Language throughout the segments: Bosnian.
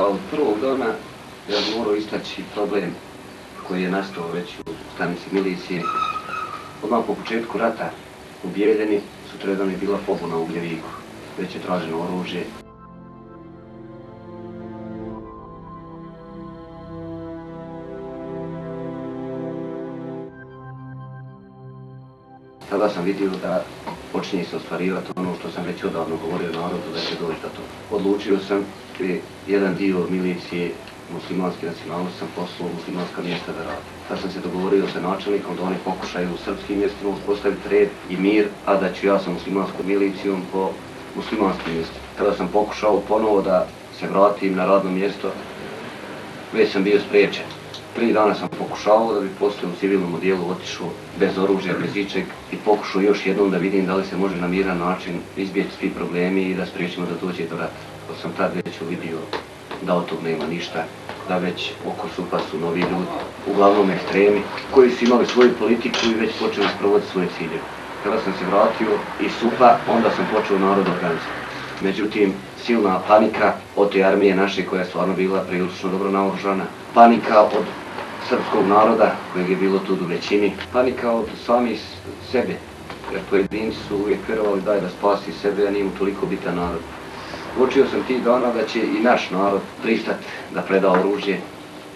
od prvog dana ja bih morao istaći problem koji je nastao već u stanici milicije. Odmah po početku rata u Bijeljini sutradan je bila pobuna u Ugljeviku. Već je traženo oružje. Tada sam vidio da počinje se ostvarivati ono što sam već odavno govorio narodu da će doći do toga. Odlučio sam jedan dio milicije muslimanske nacionalnosti sam poslao u muslimanska mjesta da radi. Tad sam se dogovorio sa načelnikom da oni pokušaju u srpskim mjestima uspostaviti red i mir, a da ću ja sa muslimanskom milicijom po muslimanskim mjestima. Kada sam pokušao ponovo da se vratim na radno mjesto, već sam bio spriječen. 3 dana sam pokušao da bi poslije u civilnom odjelu otišao bez oružja, bez ičeg i pokušao još jednom da vidim da li se može na miran način izbjeći svi problemi i da spriječimo da dođe do rata. Pa sam tad već uvidio da od tog nema ništa, da već oko SUP-a su novi ljudi, uglavnom ekstremi, koji su imali svoju politiku i već počeli sprovoditi svoje ciljeve. Kada sam se vratio iz SUP-a, onda sam počeo narod organizati. Međutim, silna panika od te armije naše koja je stvarno bila prilično dobro naoružana, panika od srpskog naroda kojeg je bilo tu u većini, panika od samih sebe, jer pojedinci su uvijek vjerovali daj da spasi sebe, a nije mu toliko bitan narod. Uočio sam tih dana da će i naš narod pristati da preda oružje,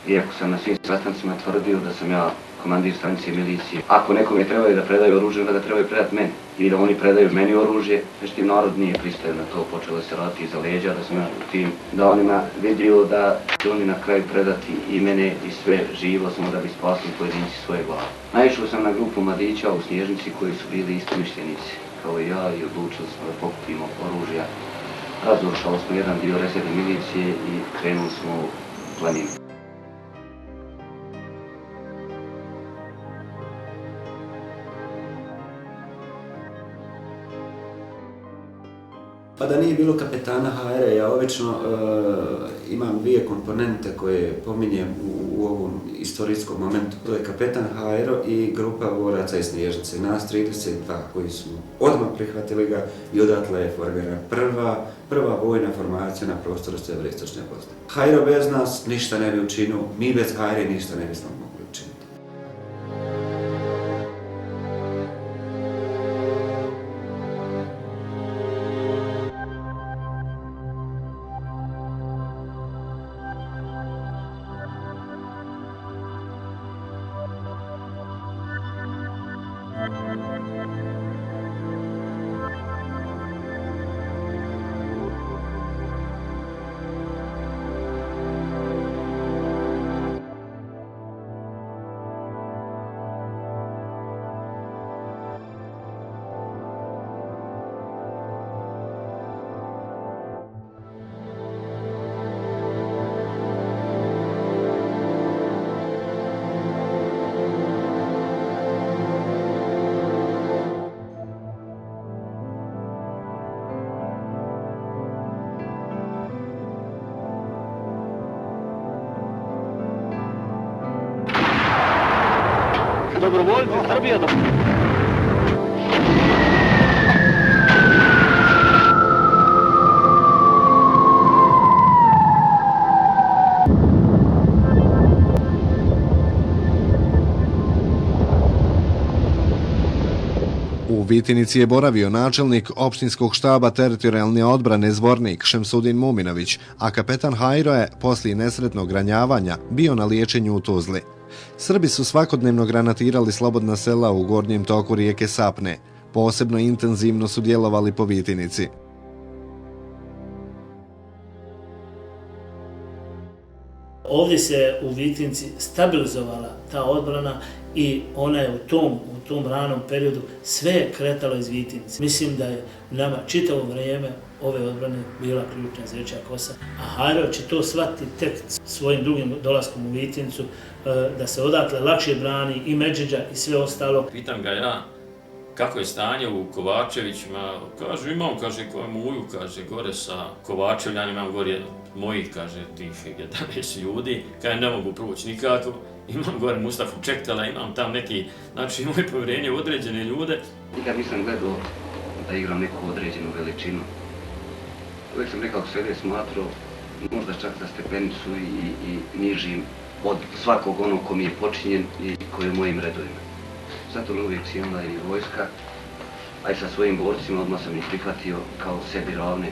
iako sam na svim sastancima tvrdio da sam ja komandir stanice milicije. Ako nekome trebaju da predaju oružje, onda ga trebaju predati meni. Ili da oni predaju meni oružje, međutim narod nije pristao na to, počelo se raditi iza leđa, da sam ja u tim danima vidio da će oni na kraju predati i mene i sve živo, samo da bi spasili pojedinci svoje glave. Naišao sam na grupu mladića u Snježnici koji su bili istomišljenici, kao i ja, i odlučili smo da pokupimo oružja. Razorušali smo jedan dio rezervne milicije i krenuli smo u planinu. Pa da nije bilo kapetana HR, ja obično imam 2 komponente koje pominjem u ovom istorijskom momentu. To je kapetan HR i grupa boraca iz Snježnice, nas 32 koji su odmah prihvatili ga i odatle je formirana prva vojna formacija na prostoru Sjeveroistočne Bosne. HR bez nas ništa ne bi učinio, mi bez HR ništa ne bismo mogli učiniti. Dobrovoljci Srbije da... U Vitinici je boravio načelnik opštinskog štaba teritorijalne odbrane Zvornik Šemsudin Muminović, a kapetan Hajro je, poslije nesretnog ranjavanja, bio na liječenju u Tuzli. Srbi su svakodnevno granatirali slobodna sela u gornjem toku rijeke Sapne. Posebno intenzivno su djelovali po Vitinici. Ovdje se u Vitinici stabilizovala ta odbrana i ona je u tom ranom periodu sve kretalo iz Vitinice. Mislim da je nama čitavo vrijeme ove odbrane bila ključna Zečja kosa, a HR će to shvatiti tek svojim drugim dolaskom u Vitinicu, da se odatle lakše brani i Medžeđa i sve ostalo. Pitam ga ja kako je stanje u Kovačevićima, kaže imam, kaže muju, kaže gore sa Kovačevljanima, imam gore mojih, kaže tih 11 ljudi, kaže ne mogu proći nikako, imam gore Mustafu Čektala, imam tam neki, znači moje povjerenje u određene ljude. Nikad nisam gledao da igram neku određenu veličinu. Uvijek sam nekako sebe smatrao možda čak na stepenicu i nižim od svakog onog ko mi je počinjen i koji je u mojim redovima. Zato me uvijek cijenila i vojska, a i sa svojim borcima odmah sam ih prihvatio kao sebi ravne.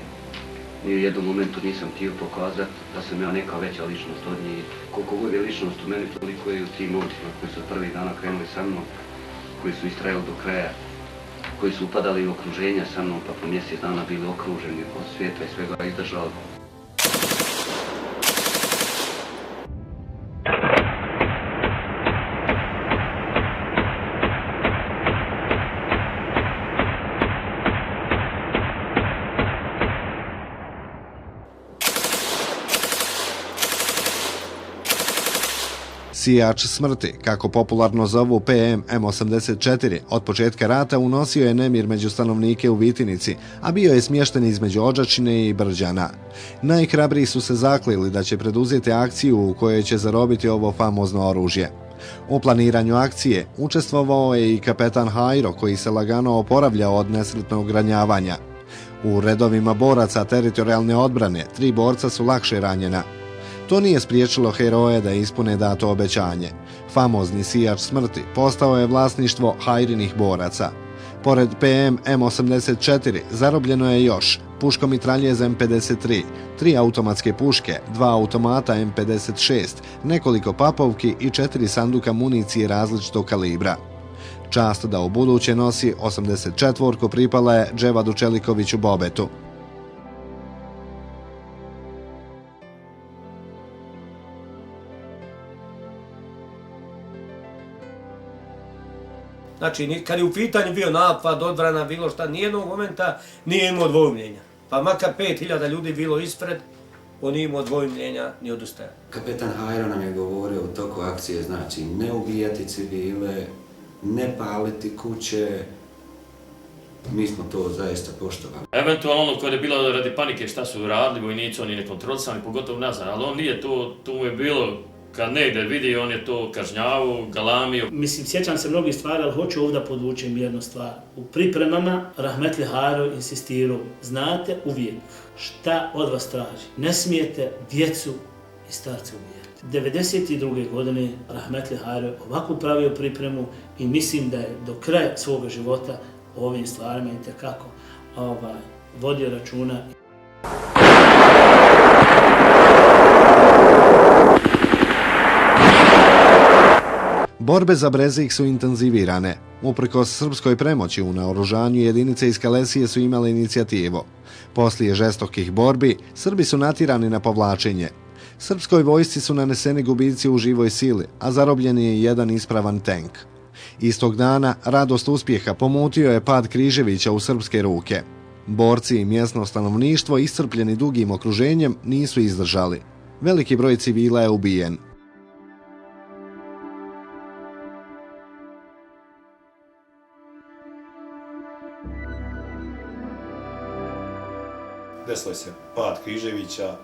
Ni u jednom momentu nisam htio pokazati da sam ja neka veća ličnost od njih. Koliko god je ličnost u meni, toliko je u tim momcima koji su od prvih dana krenuli sa mnom, koji su istrajali do kraja, koji su upadali u okruženja sa mnom, pa po mjesec dana bili okruženi od svijeta i svega izdržali. Sijač smrti, kako popularno zovu PM M84, od početka rata unosio je nemir među stanovnike u Vitinici, a bio je smješten između Odžačine i Brđana. Najhrabriji su se zaklili da će preduzeti akciju u kojoj će zarobiti ovo famozno oružje. U planiranju akcije učestvovao je i kapetan Hajro, koji se lagano oporavljao od nesretnog ranjavanja. U redovima boraca teritorijalne odbrane 3 borca su lakše ranjena. To nije spriječilo heroje da ispune dato obećanje. Famozni sijač smrti postao je vlasništvo Hajrinih boraca. Pored PM M84 zarobljeno je još puškomitraljez M53, 3 automatske puške, 2 automata M56, nekoliko papovki i 4 sanduka municije različitog kalibra. Čast da u buduće nosi 84 pripala je Dževadu Čelikoviću Bobetu. Znači, kad je u pitanju bio napad, odbrana, bilo šta, nijednog momenta nije imao dvojmljenja. Pa makar 5000 ljudi bilo ispred, on nije imao dvojmljenja ni odustajanja. Kapetan Hajro nam je govorio u toku akcije, znači ne ubijati civile, ne paliti kuće. Mi smo to zaista poštovali. Eventualno ono koje je bilo radi panike šta su radili, vojnici, oni nekontrolisani, pogotovo nazad, ali on nije to, tu mu je bilo, kad negdje vidi, on je to kažnjavao, galamio. Mislim, sjećam se mnogih stvari, ali hoću ovdje podvučem jednu stvar. U pripremama Rahmetli Hajro insistirao, znate uvijek šta od vas traži. Ne smijete djecu i starce ubijati. 1992. godine Rahmetli Hajro ovako pravio pripremu i mislim da je do kraja svoga života o ovim stvarima itekako vodio računa. Borbe za Brezik su intenzivirane. Uprkos srpskoj premoći u naoružanju, jedinice iz Kalesije su imale inicijativu. Poslije žestokih borbi, Srbi su natjerani na povlačenje. Srpskoj vojsci su naneseni gubici u živoj sili, a zarobljen je jedan ispravan tank. Istog dana, radost uspjeha pomutio je pad Križevića u srpske ruke. Borci i mjesno stanovništvo, iscrpljeni dugim okruženjem, nisu izdržali. Veliki broj civila je ubijen. Desilo se pad Križevića,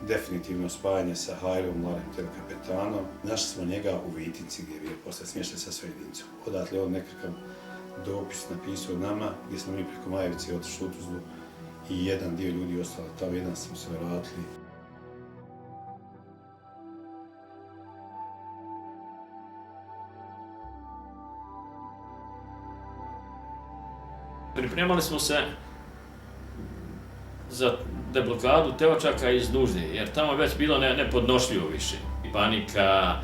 definitivno spajanje sa Hajrom, mladim kapetanom. Našli smo njega u Vitinci gdje je bio posle smješten sa svojim jedinicom. Odatle on nekakav dopis napisao nama gdje smo mi preko Majevice otišli u Tuzlu i jedan dio ljudi ostalo tamo, jedan smo se vratili. Pripremali smo se za deblokadu Teočaka iz nužde, jer tamo je već bilo nepodnošljivo više. Panika,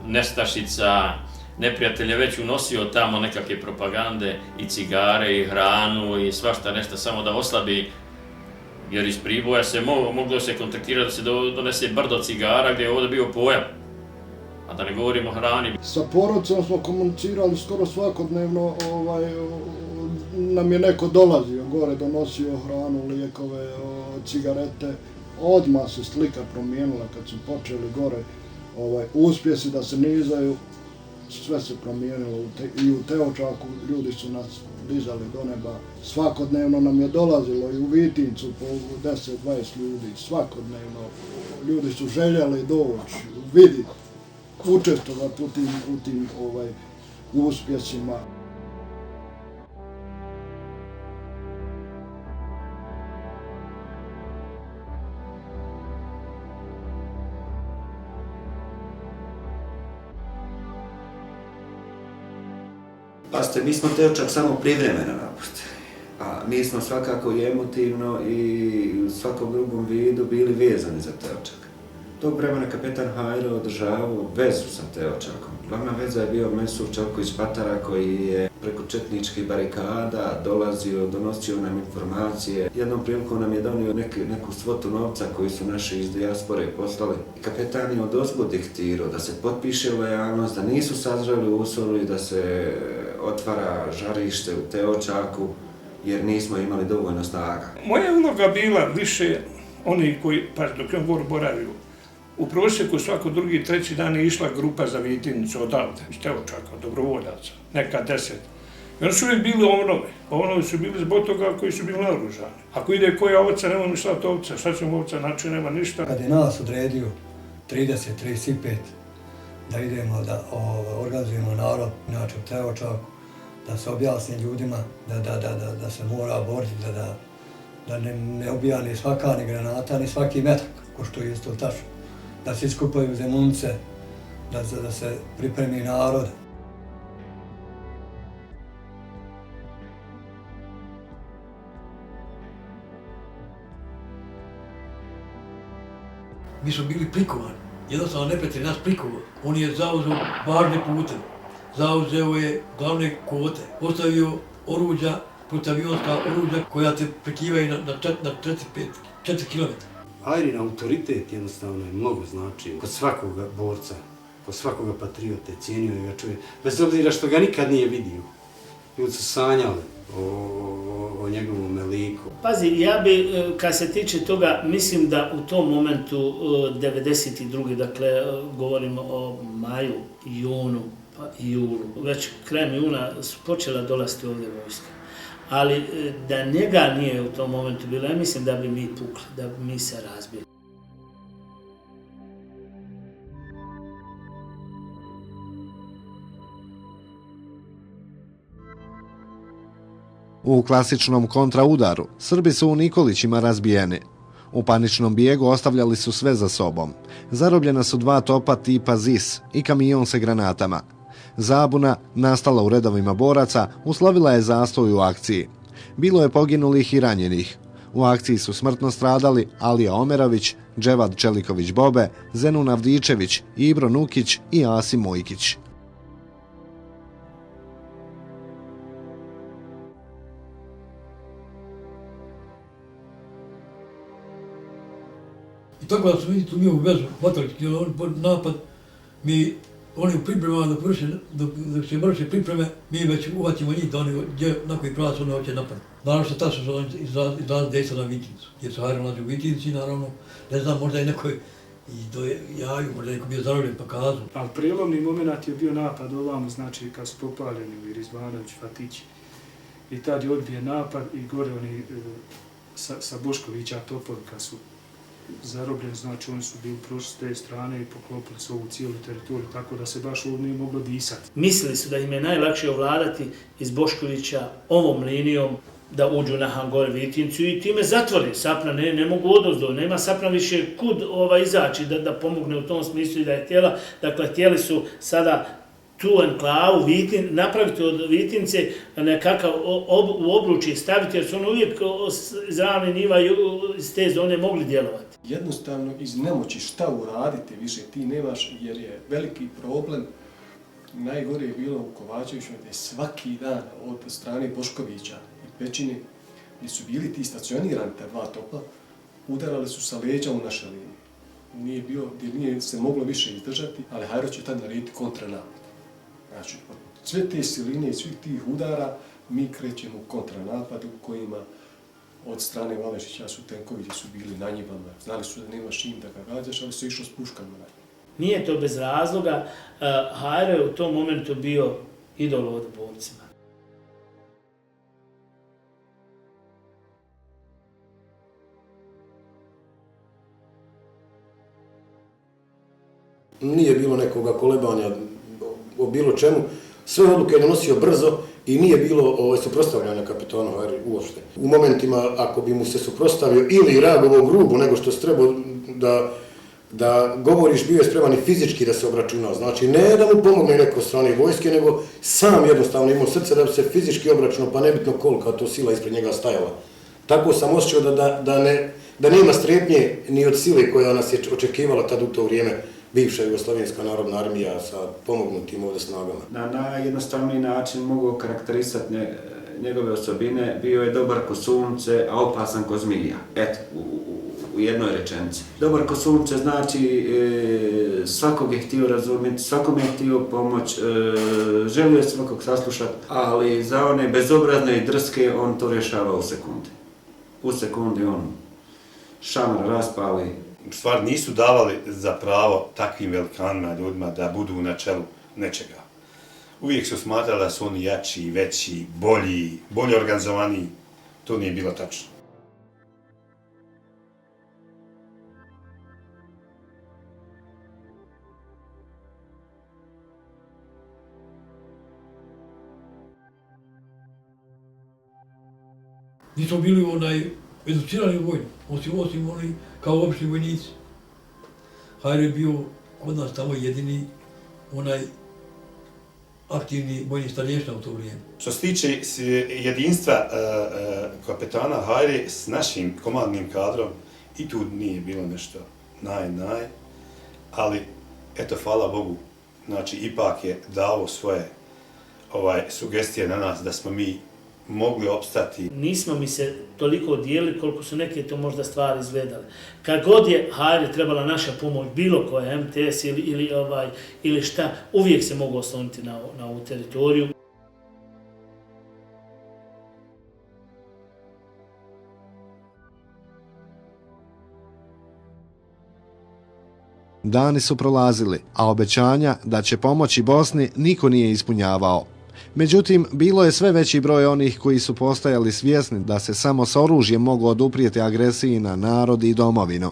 nestašica, neprijatelj je već unosio tamo nekakve propagande i cigare i hranu i svašta nešto samo da oslabi, jer iz Priboja se moglo se kontaktirati da se donese brdo cigara gdje je ovdje bio pojam. A da ne govorimo o hrani. Sa porodicom smo komunicirali skoro svakodnevno, nam je neko dolazio gore, donosio hranu, lijekove, cigarete. Odmah se slika promijenila kad su počeli gore uspjesi da se nizaju, sve se promijenilo i u Teočaku, ljudi su nas dizali do neba. Svakodnevno nam je dolazilo i u Vitincu po 10-20 ljudi, svakodnevno. Ljudi su željeli doći, vidjeti, učestvovati u tim uspjesima. Pazite, mi smo Teočak samo privremeno napustili, a mi smo svakako i emotivno i u svakom drugom vidu bili vezani za Teočak. Tog vremena kapetan Hajro održavao vezu sa Teočakom. Glavna veza je bio Mesut Čelković Patara koji je preko četničkih barikada dolazio, donosio nam informacije. Jednom prilikom nam je donio neku svotu novca koji su naši iz dijaspore poslali. Kapetan je odozgo diktirao da se potpiše lojalnost, da nisu sazreli uslovi, da se otvara žarište u Teočaku jer nismo imali dovoljno snaga. Moja uloga bila više oni koji, dok je on boravio, u prosjeku svako drugi, treći dan je išla grupa za Vitinicu odavde, iz Teočaka, dobrovoljaca, neka 10. I oni su uvijek bili ovnovi. Ovnovi su bili zbog toga koji su bili naoružani. Ako ide koja ovca, nemamo mi slati ovca, šta ćemo ovca, znači nema ništa. Kad je nas odredio 30-35 da idemo da organizujemo narod, inače u Teočaku, da se objasni ljudima da se mora boriti, da ne ubija ni svaka, ni granata, ni svaki metak, ko što je isto tačno. Da se iskupaju zemunce, da se pripremi narod. Mi smo bili prikovani, jednostavno neprijatelj nas prikovao. On je zauzeo važne puteve, zauzeo je glavne kote, postavio oruđa, protavionska oruđa koja te prekivaju na 4 km. Hajrin autoritet jednostavno je mnogo znači kod svakoga borca, kod svakoga patriote, cijenio je ga čovjek, bez obzira što ga nikad nije vidio. Ljudi su sanjali o njegovom liku. Pazi, ja bi, kad se tiče toga, mislim da u tom momentu 92. dakle, govorimo o maju, junu, pa i julu. Već krajem juna su počela dolaziti ovdje vojska. Ali da njega nije u tom momentu bilo, ja mislim da bi mi pukli, da bi mi se razbili. U klasičnom kontraudaru Srbi su u Nikolićima razbijeni. U paničnom bijegu ostavljali su sve za sobom. Zarobljena su 2 topa tipa ZIS i kamion sa granatama. Zabuna, nastala u redovima boraca, uslovila je zastoj u akciji. Bilo je poginulih i ranjenih. U akciji su smrtno stradali Alija Omerović, Dževad Čeliković Bobe, Zenun Avdičević, Ibro Nukić i Asim Mojkić. I tako da smo mi tu njihovu vezu hvatali, napad, oni u pripremama dok se vrše pripreme, mi već uvatimo njih da oni na koji pravac oni hoće napad. Naravno što ta su izrazili dejstva na Vitinicu, jer su Hajro nalazi u Vitinici, naravno, ne znam, možda i neko i do jaju, možda neko bio zarobljen pa kazao. Ali prijelomni moment je bio napad ovamo, znači kad su popaljeni Rizvanović, Fatić. I tad je odbijen napad i gore oni sa Boškovića topovi kad su zarobljeni, znači oni su bili prošli s te strane i poklopili su ovu cijelu teritoriju, tako da se baš ovdje nije moglo disati. Mislili su da im je najlakše ovladati iz Boškovića ovom linijom da uđu na Hangore Vitincu i time zatvori. Sapna ne mogu odozdo, nema Sapna više kud izaći da pomogne u tom smislu i da je htjela. Dakle, htjeli su sada tu enklavu napraviti od Vitince nekakav u obručje staviti, jer su oni uvijek iz ravne niva iz te zone mogli djelovati. Jednostavno iz nemoći šta uraditi više ti nemaš, jer je veliki problem. Najgore je bilo u Kovačeviću gdje svaki dan od strane Boškovića i Pećine, gdje su bili ti stacionirani ta 2 topa, udarali su sa leđa u naše linije. Nije se moglo više izdržati, ali Hajro će tad narediti kontranapad. Znači, od sve te siline i svih tih udara mi krećemo u kontranapad u kojima od strane Valešića su tenkovići su bili na njibama. Znali su da nemaš čim da ga gađaš, ali su išli s puškama na njima. Nije to bez razloga. Hajro je u tom momentu bio idol od borcima. Nije bilo nekoga kolebanja o bilo čemu. Sve odluke je donosio brzo i nije bilo suprotstavljanja kapetanu Hajri uopšte. U momentima, ako bi mu se suprotstavio ili reagovao grubo nego što se trebao da govoriš bio je spreman i fizički da se obračunao. Znači, ne da mu pomogne neko strane vojske, nego sam jednostavno imao srce da bi se fizički obračunao, pa nebitno kolika to sila ispred njega stajala. Tako sam osjećao da nema strepnje ni od sile koja nas je očekivala tad u to vrijeme bivša Jugoslovenska narodna armija sa pomognutim ovdje snagama. Na najjednostavniji način mogu karakterisati njegove osobine, bio je dobar ko sunce, a opasan ko zmija. Eto, u jednoj rečenici. Dobar ko sunce znači svakog je htio razumjeti, svakom je htio pomoć, želio je svakog saslušati, ali za one bezobrazne i drske on to rješava u sekundi. U sekundi on šamar raspali. U stvari nisu davali za pravo takvim velikanima ljudima da budu na čelu nečega. Uvijek su smatrali da su oni jači, veći, bolji organizovaniji. To nije bilo tačno. Nismo bili educirani vojni, osim oni kao obični vojnici. Hajro je bio kod nas tamo jedini aktivni vojni starješina u to vrijeme. Što se tiče jedinstva kapetana Hajre s našim komandnim kadrom, i tu nije bilo nešto ali eto, hvala Bogu, znači ipak je dao svoje sugestije na nas da smo mi mogli opstati. Nismo mi se toliko dijelili koliko su neke to možda stvari izgledale. Kad god je Hajre trebala naša pomoć, bilo koja MTS ili šta, uvijek se mogu osloniti na ovu teritoriju. Dani su prolazili, a obećanja da će pomoći Bosni niko nije ispunjavao. Međutim, bilo je sve veći broj onih koji su postajali svjesni da se samo s oružjem mogu oduprijeti agresiji na narod i domovinu.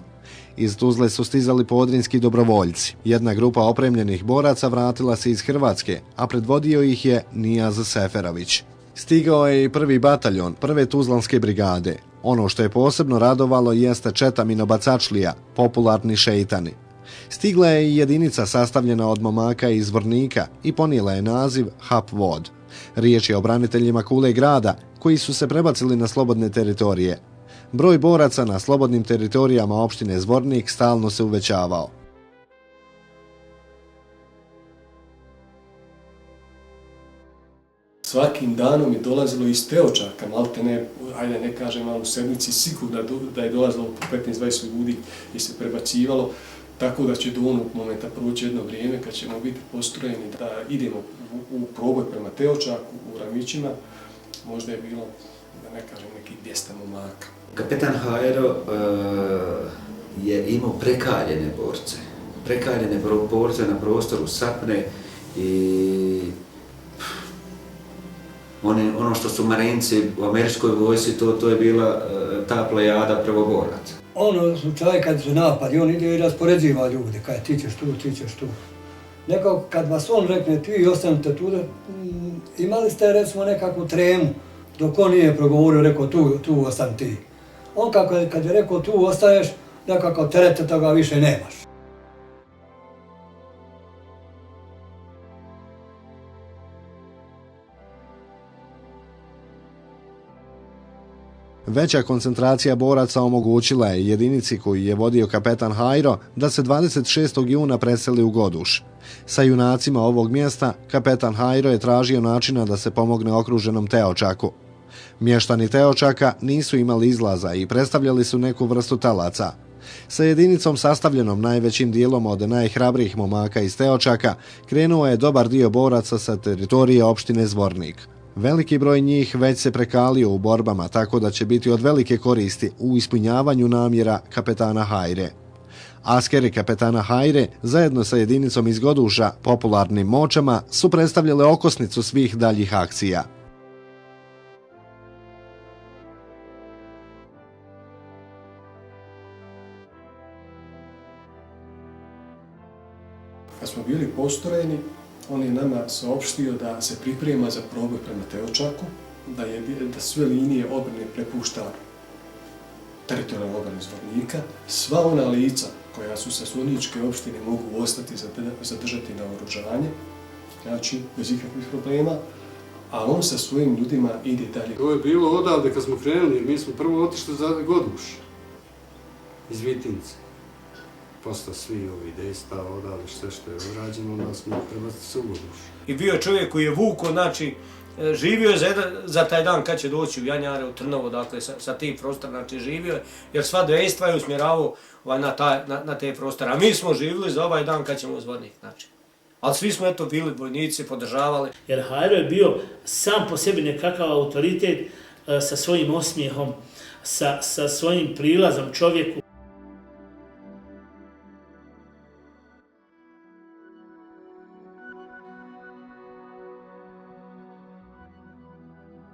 Iz Tuzle su stizali podrinski dobrovoljci. Jedna grupa opremljenih boraca vratila se iz Hrvatske, a predvodio ih je Nijaz Seferović. Stigao je i prvi bataljon prve Tuzlanske brigade. Ono što je posebno radovalo jeste četa minobacačlija, popularni šeitani. Stigla je i jedinica sastavljena od momaka iz Zvornika i ponijela je naziv Hap Vod. Riječ je o braniteljima Kule grada koji su se prebacili na slobodne teritorije. Broj boraca na slobodnim teritorijama opštine Zvornik stalno se uvećavao. Svakim danom je dolazilo iz Teočaka, maltene, ajde ne kažem, u sedmici sigurno da je dolazilo po 15-20 ljudi i se prebacivalo, tako da će do onog momenta proći jedno vrijeme kad ćemo biti postrojeni da idemo u proboj prema Teočaku, u Ramićima, možda je bilo, da ne kažem, nekih 200 momaka. Kapetan Hajro je imao prekaljene borce. Prekaljene borce na prostoru Sapne i ono što su Marinci u američkoj vojsci, to je bila ta plejada prvoboraca. Ono slučaj kad se napadi, on ide i rasporedziva ljude, kaj ti ćeš tu. Nekako kad vas on rekne ti ostanite tu, imali ste recimo nekakvu tremu, dok on nije progovorio, rekao tu ostan ti. On kad je rekao tu ostaješ, nekako terete toga više nemaš. Veća koncentracija boraca omogućila je jedinici koju je vodio kapetan Hajro da se 26. juna preseli u Goduš. Sa junacima ovog mjesta kapetan Hajro je tražio načina da se pomogne okruženom Teočaku. Mještani Teočaka nisu imali izlaza i predstavljali su neku vrstu talaca. Sa jedinicom sastavljenom najvećim dijelom od najhrabrijih momaka iz Teočaka krenuo je dobar dio boraca sa teritorije opštine Zvornik. Veliki broj njih već se prekalio u borbama, tako da će biti od velike koristi u ispunjavanju namjera kapetana Hajre. Askeri kapetana Hajre, zajedno sa jedinicom iz Goduša, popularnim Močama, su predstavljale okosnicu svih daljih akcija. Kad smo bili postrojeni, on je nama saopštio da se priprema za proboj prema Teočaku, da sve linije obrane prepušta teritorijalnoj obrani Zvornika. Sva ona lica koja su sa Sluničke opštine mogu ostati zadržati na oružanje, znači bez ikakvih problema, a on sa svojim ljudima ide dalje. To je bilo odavde kad smo krenuli, jer mi smo prvo otišli za Goduš, iz Vitince. Posle svi ovi dejstva odavde, sve što je odrađeno, onda smo prebacili se u Goduš. I bio je čovjek koji je vuko, znači, živio je za taj dan kad će doći u Janjare, u Trnovo, dakle, sa tih prostora, znači, živio je, jer sva dejstva je usmjeravao na te prostore. A mi smo živjeli za ovaj dan kad ćemo uzvodniti, znači. Ali svi smo eto bili vojnici, podržavali. Jer Hajro je bio sam po sebi nekakav autoritet sa svojim osmijehom, sa svojim prilazom čovjeku.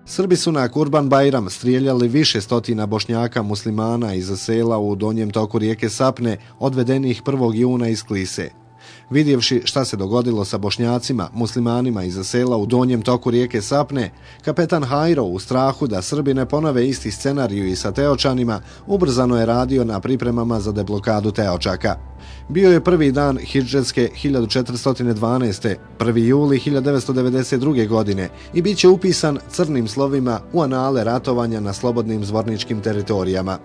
Srbi su na Kurban Bajram strijeljali više stotina Bošnjaka muslimana iz sela u donjem toku rijeke Sapne, odvedenih 1. juna iz Klise. Vidjevši šta se dogodilo sa Bošnjacima, muslimanima iz sela u donjem toku rijeke Sapne, kapetan Hajro u strahu da Srbi ne ponove isti scenariju i sa Teočanima, ubrzano je radio na pripremama za deblokadu Teočaka. Bio je prvi dan hidžetske 1412. 1. juli 1992. godine i bit će upisan crnim slovima u anale ratovanja na slobodnim zvorničkim teritorijama.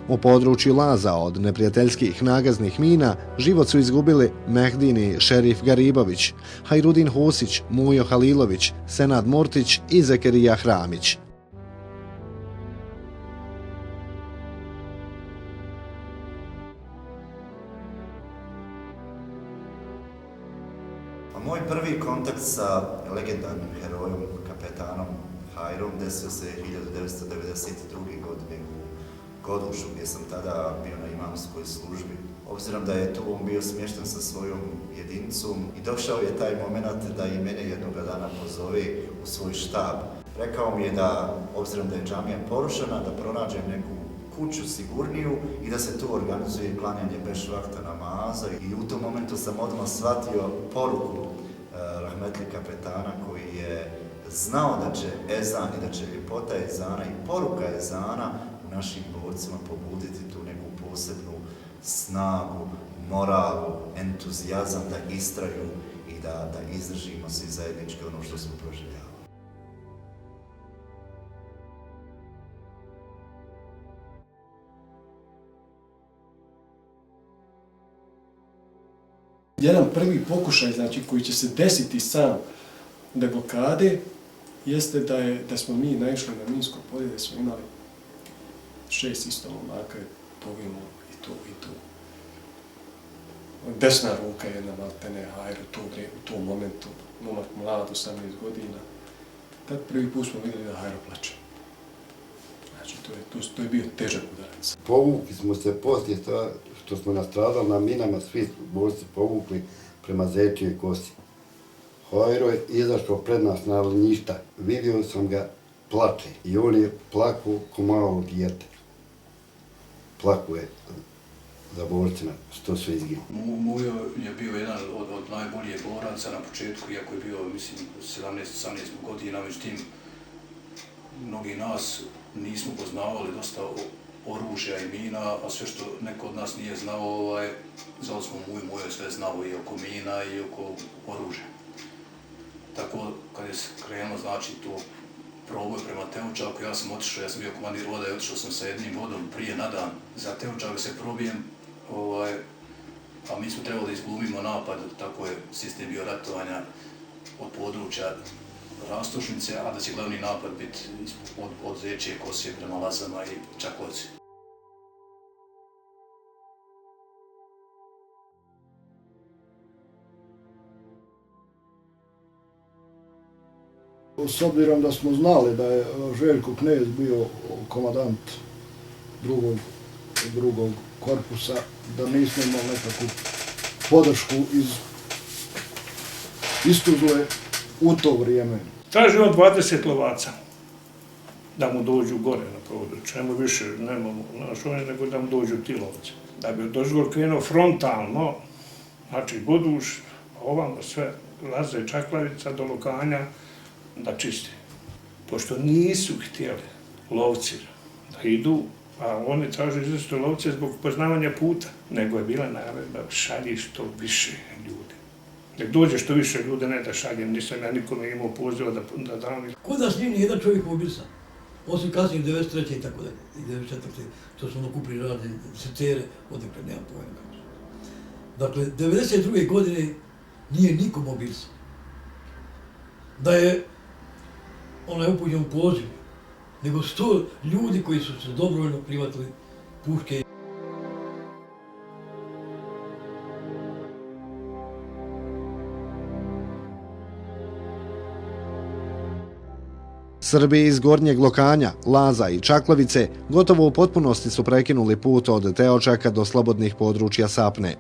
U području Laza od neprijateljskih nagaznih mina život su izgubili Mehdini Šerif Garibović, Hajrudin Husić, Mujo Halilović, Senad Murtić i Zekerija Hramić. Moj prvi kontakt sa legendarnim herojom, kapetanom Hajrom, desio se 1992. godine u Godušu, gdje sam tada bio na imamskoj službi. Obzirom da je tu on bio smješten sa svojom jedinicom i došao je taj moment da i mene jednog dana pozove u svoj štab. Rekao mi je da, obzirom da je džamija porušena, da pronađem neku kuću sigurniju i da se tu organizuje klanjanje bešvakta namaza. I u tom momentu sam odmah shvatio poruku rahmetli kapetana koji je znao da će ezan i da će ljepota ezana i poruka ezana u našim borcima pobuditi tu neku posebnu snagu, moralu, entuzijazam da istraju i da izdržimo svi zajednički ono što smo proživljavali. Jedan prvi pokušaj, znači, koji će se desiti sam deblokade, jeste da smo mi naišli na minsko polje, da smo imali 6 isto momaka je poginulo i tu. Desna ruka jedna maltene Hajro u tom momentu, momak mlad, 18 godina. Tad prvi put smo vidjeli da Hajro plače. Znači, to je bio težak udarac. Povukli smo se poslije što smo nastradali na minama, svi borci povukli prema Zečijoj kosi. Hajro je izašao pred nas na linjišta. Vidio sam ga plače i on je plakao ko malo dijete. Plakao je za borcima što su izginuli. Mujo je bio jedan od najboljih boraca na početku, iako je bio, mislim, 17-18 godina, međutim, mnogi nas nismo poznavali dosta oružja i mina, a sve što neko od nas nije znao, zvali smo Mujo je sve znao i oko mina i oko oružja. Tako, kad je krenulo, znači, to proboj prema Teočaku, ja sam otišao, ja sam bio komandir voda i otišao sam sa jednim vodom prije na dan. Za Teočak se probijem, a mi smo trebali da izglumimo napad, tako je sistem bio ratovanja od područja Rastošnice, a da će glavni napad biti od Zečije Kosije prema Lazama i Čakovci. S obzirom da smo znali da je Željko Knez bio komandant drugog korpusa, da nismo imali nekakvu podršku iz Tuzle u to vrijeme. Tražio 20 lovaca da mu dođu gore na području. Nemo više, nemamo naš onaj, nego da mu dođu ti lovci. Da bi dožgor krenuo frontalno, znači Goduš, ovamo sve, Laze, Čaklavica do Lokanja, da čisti. Pošto nisu htjeli lovci da idu, a oni traže izvrstu lovce zbog poznavanja puta, nego je bila naredba šalji što više ljudi. Nek dođe što više ljude, ne da šaljem, nisam ja nikome imao poziva da dam. Kod nas nije ni jedan čovjek mobilisan, osim kasnije 93. i tako dalje, i 94. što su nakupili razne secere, odakle nemam pojma kako su. Dakle, 92. godine nije niko mobilisan. Da je onaj upućen poziv, nego 100 ljudi koji su se dobrovoljno privatili puške. Srbi iz Gornjeg Lokanja, Laza i Čaklavice gotovo u potpunosti su prekinuli put od Teočaka do slobodnih područja Sapne.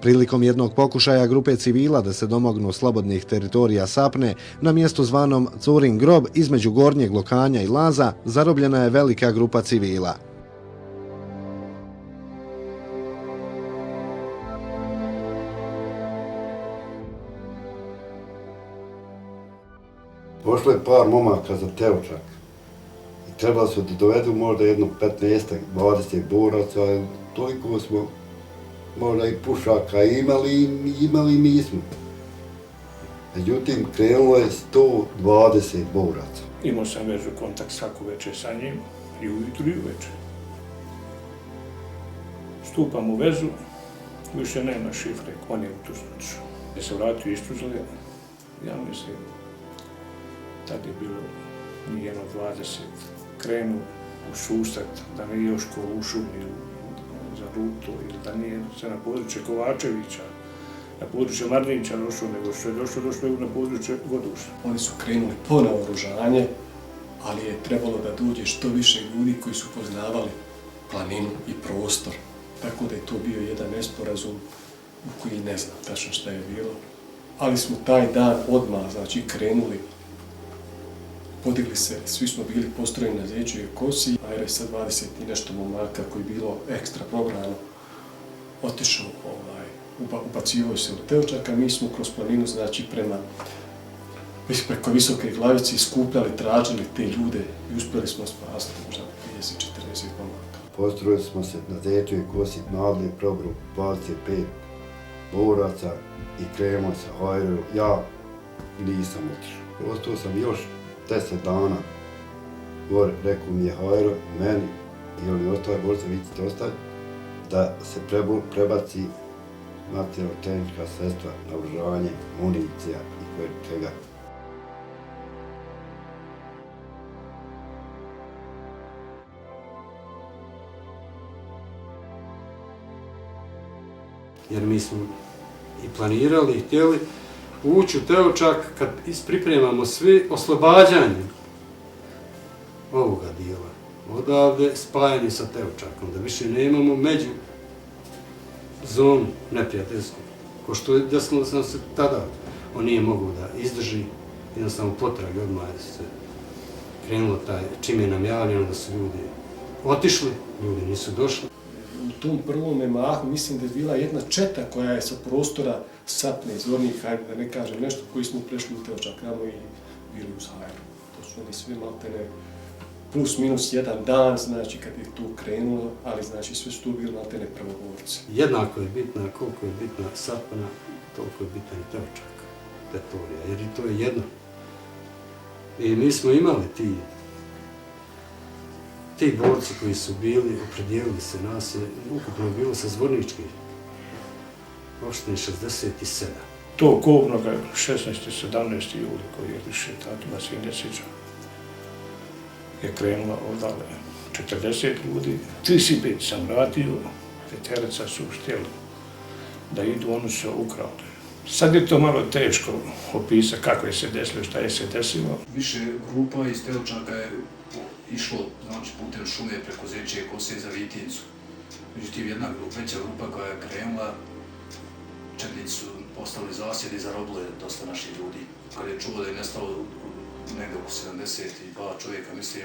Prilikom jednog pokušaja grupe civila da se domognu slobodnih teritorija Sapne, na mjestu zvanom Curin grob između Gornjeg Lokanja i Laza zarobljena je velika grupa civila. Pošlo je par momaka za Teočak i trebali su da dovedu možda jedno 15-20 boraca, ali toliko smo možda i pušaka imali i nismo. Međutim, krenulo je 120 boraca. Imao sam vezu kontakt svaku večer sa njim, i ujutru i uveče. Stupam u vezu, više nema šifre, on je u Tuzliću. Ja se vratio iz Tuzlija, ja mislim, tad je bilo njeno 20, krenu u susret, da nije još ko ušao za ruto ili da nije se na područje Kovačevića, na područje Marnića došlo, nego što je došlo na područje Voduša. Oni su krenuli po naoružanje, ali je trebalo da dođe što više ljudi koji su poznavali planinu i prostor. Tako da je to bio jedan nesporazum u koji ne znam tačno šta je bilo. Ali smo taj dan odmah, znači, krenuli, podigli se, svi smo bili postrojeni na Zečevoj kosi, a je sa 20 i nešto momaka koji je bilo ekstra prograno otišao, ubacivao se u Teočak, a mi smo kroz planinu, znači preko Visoke Glavice skupljali, tražili te ljude i uspjeli smo spasiti možda 30-40 momaka. Postrojili smo se na Zečevoj kosi, nadli program 25 boraca i krenuo sa Hajrom. Ja nisam otišao. Ostao sam još 10 dana gore, rekao mi je Hajro, meni i oni ostale borce, vi ćete ostati, da se prebaci materijalno-tehnička sredstva, naoružanje, municija i koje čega. Jer mi smo i planirali i htjeli ući u Teočak kad pripremamo sve oslobađanje ovoga dijela. Odavde spajanje sa Teočakom, da više nemamo među zonu neprijateljsku. Ko što je desilo sam se tada, on nije mogao da izdrži, jednostavno potrage odmah se krenulo taj, čim je nam javljeno da su ljudi otišli, ljudi nisu došli. U tom prvom mahu mislim da je bila jedna četa koja je sa prostora Sapne, Zornih, hajde da ne kažem nešto, koji smo prešli u Teočak tamo i bili uz Hajru. To su oni sve maltene plus minus jedan dan, znači kad je tu krenulo, ali znači sve su tu bili maltene prvoborci. Jednako je bitna, koliko je bitna Sapna, toliko je bitan i Teočak, teritorija, jer i to je jedno. I mi smo imali ti borci koji su bili, opredijelili se, nas je ukupno bilo sa Zvorničkih opštine 67. To kobnoga 16. 17. juli koji je više datuma se ne sjeća, je krenula odale 40 ljudi. 35 sam vratio, peteraca su htjeli da idu, oni su ukrali. Sad je to malo teško opisati kako je se desilo, šta je se desilo. Više grupa iz Teočaka je išlo, znači, putem šume preko Zečije kose za Vitincu. Međutim, jedna veća grupa koja je krenula, četnici su postali zasjedi, zarobile dosta naših ljudi. Kad je čuo da je nestalo negdje oko 72 čovjeka, mislim,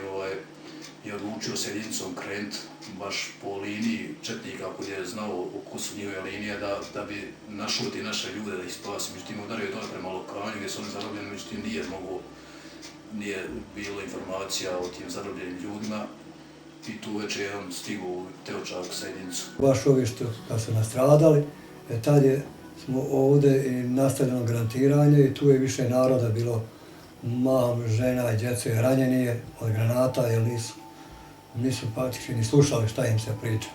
je odlučio s jedinicom krenuti baš po liniji četnika koji je znao ko su njihove linije da bi našao ti naše ljude da ih spasi. Međutim, udario je dole prema Lokanju gdje su oni zarobljeni, međutim nije bilo informacija o tim zarobljenim ljudima i tu već je on stigao u Teočak sa jedinicom. Baš ovi što su nastradali, tad smo ovdje i nastavljeno grantiranje i tu je više naroda bilo, mahom žena i djece ranjenije od granata jer nisu praktički ni slušali šta im se priča.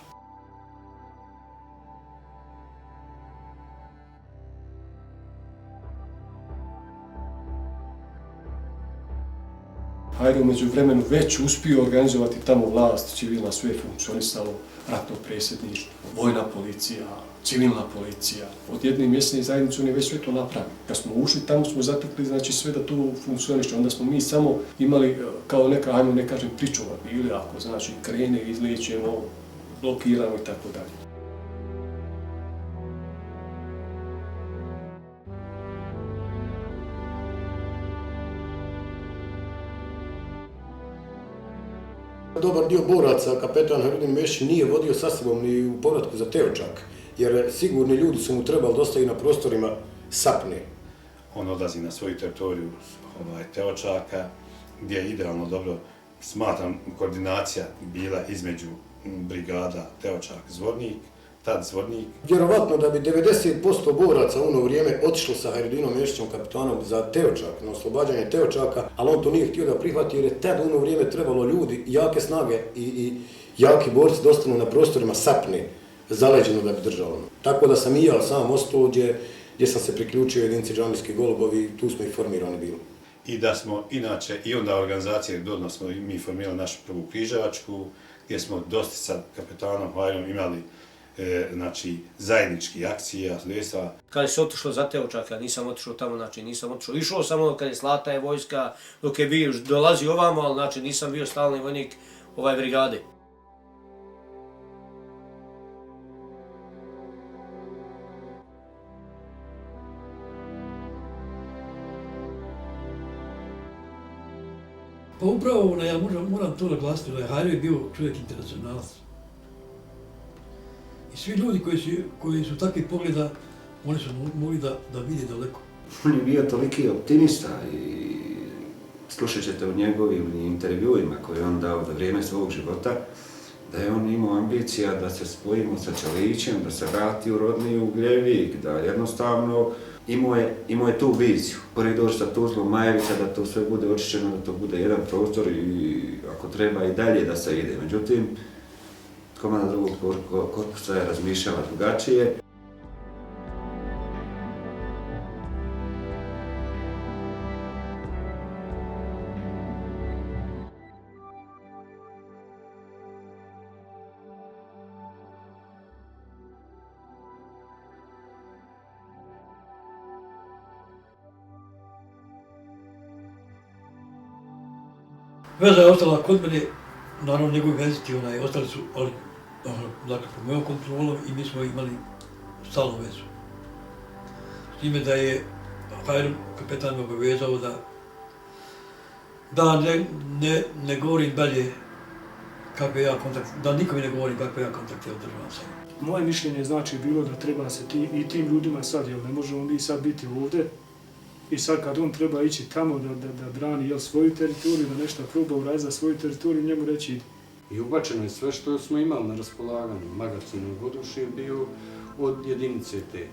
Hajro među vremenu već uspio organizovati tamo vlast, civilna, sve je funkcionisalo, ratno predsjedništvo, vojna policija, civilna policija. Od jedne mjesne zajednice on je već sve to napravio. Kad smo ušli, tamo smo zatekli znači, sve da to funkcioniše. Onda smo mi samo imali kao neka, ajmo ne kažem, pričuva bili, ako znači krene, izlijećemo, blokiramo i tako dalje. Dobar dio boraca kapetan Harudin Mešić nije vodio sa sobom ni u povratku za Teočak, jer sigurni ljudi su mu trebali dosta i na prostorima Sapne. On odlazi na svoju teritoriju Teočaka, gdje je idealno dobro, smatram, koordinacija bila između brigada Teočak-Zvornik, tad Zvornik. Vjerovatno da bi 90% boraca u ono vrijeme otišlo sa Harudinom Mešićem kapetanom za Teočak, na oslobađanje Teočaka, ali on to nije htio da prihvati jer je tad u ono vrijeme trebalo ljudi, jake snage i jaki borci da ostanu na prostorima Sapne, zaleđeno da bi držalo. Tako da sam i ja sam ostao gdje sam se priključio jedinici Džamijski golubovi, tu smo i formirani bili. I da smo inače, i onda organizacije, dodno smo mi formirali našu prvu križevačku, gdje smo dosta sa kapetanom Hajrom imali znači, zajednički akcija, dejstva. Kad se otišlo za Teočak, ja nisam otišao tamo, znači nisam otišao. Išao samo kad je slata je vojska, dok je bio, dolazi ovamo, ali znači nisam bio stalni vojnik brigade. Pa upravo, ja moram to naglasiti, da je Hajro je bio čovjek internacionalac. I svi ljudi koji su takvih pogleda, oni su mogli da vidi daleko. On je bio toliki optimista i slušat ćete u njegovim intervjuima koje on dao za vrijeme svog života, da je on imao ambicija da se spojimo sa Čalićem, da se vrati u rodni Ugljevik, da jednostavno imao je tu viziju. Koridor sa Tuzlom, Majevića, da to sve bude očišćeno, da to bude jedan prostor i ako treba i dalje da se ide. Međutim, komanda drugog korpusa je razmišljala drugačije. Veza je ostala kod mene, naravno njegovi veziti, ostali su, ali dakle, po mojom kontrolom i mi smo imali stalnu vezu. S time da je Hajro kapetan me obavezao da ne govorim dalje kakve ja kontakte, da nikome ne govorim kakve ja kontakte održavam sa njim. Moje mišljenje znači bilo da treba se i tim ljudima sad, jer ne možemo mi sad biti ovdje i sad kad on treba ići tamo da brani svoju teritoriju, da nešto proba uraditi za svoju teritoriju, njemu reći I ubačeno je sve što smo imali na raspolaganju. Magacin u Goduši je bio od jedinice te.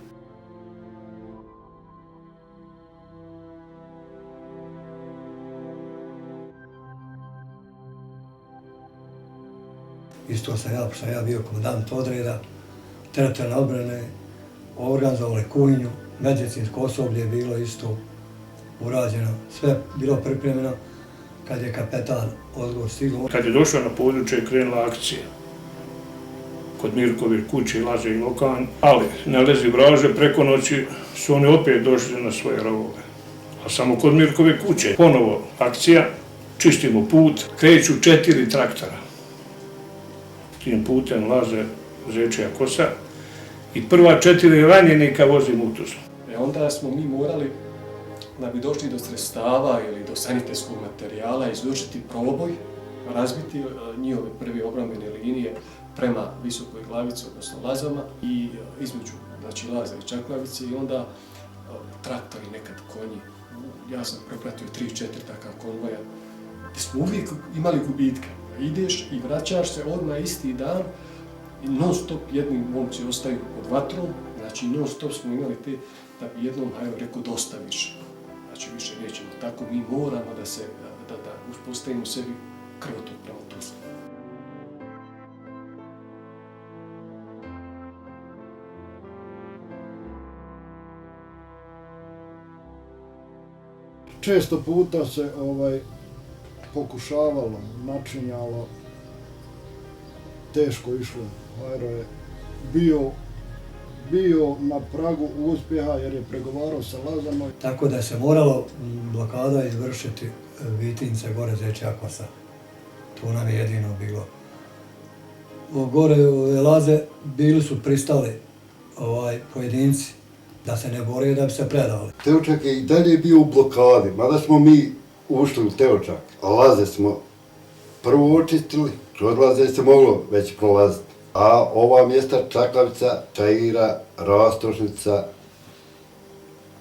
Isto sam ja bio komandant odreda, teritorijalne odbrane, organizovali kuhinju, medicinsko osoblje je bilo isto urađeno, sve bilo pripremljeno kad je kapetan odgovor stigao. Kad je došao na područje, krenula akcija. Kod Mirkove kuće Laže i Lokan, ali na lezi Vraže preko noći su oni opet došli na svoje rovove. A samo kod Mirkove kuće ponovo akcija, čistimo put, kreću 4 traktora. Tim putem Laze Zečija Kosa i prva 4 ranjenika vozimo u Tuzlu. Onda smo mi morali, da bi došli do sredstava ili do sanitetskog materijala, izvršiti proboj, razbiti njihove prve obrambene linije prema Visokoj Glavici, odnosno Lazama i između znači, Laza i Čaklavice i onda traktori, nekad konji. Ja sam prepratio 3-4 takav konvoja gdje smo uvijek imali gubitke. Ideš i vraćaš se odmah isti dan i non stop jedni momci ostaju pod vatrom, znači non stop smo imali te, da bi jednom hajro rekao dosta više. Znači više nećemo tako, mi moramo da uspostavimo sebi krvotok prema Tuzli. Često puta se pokušavalo, načinjalo, teško išlo. Hajro je bio na pragu uspjeha jer je pregovarao sa Lazanom. Tako da se moralo blokada izvršiti Vitince gore Zečja Kosa. To nam je jedino bilo. Gore Laze bili su pristali pojedinci da se ne bore da bi se predali. Teočak je i dalje bio u blokadi, mada smo mi ušli u Teočak, a Laze smo prvo očistili, kroz Laze se moglo već prolaziti. A ova mjesta Čaklavica, Čaira, Rastošnica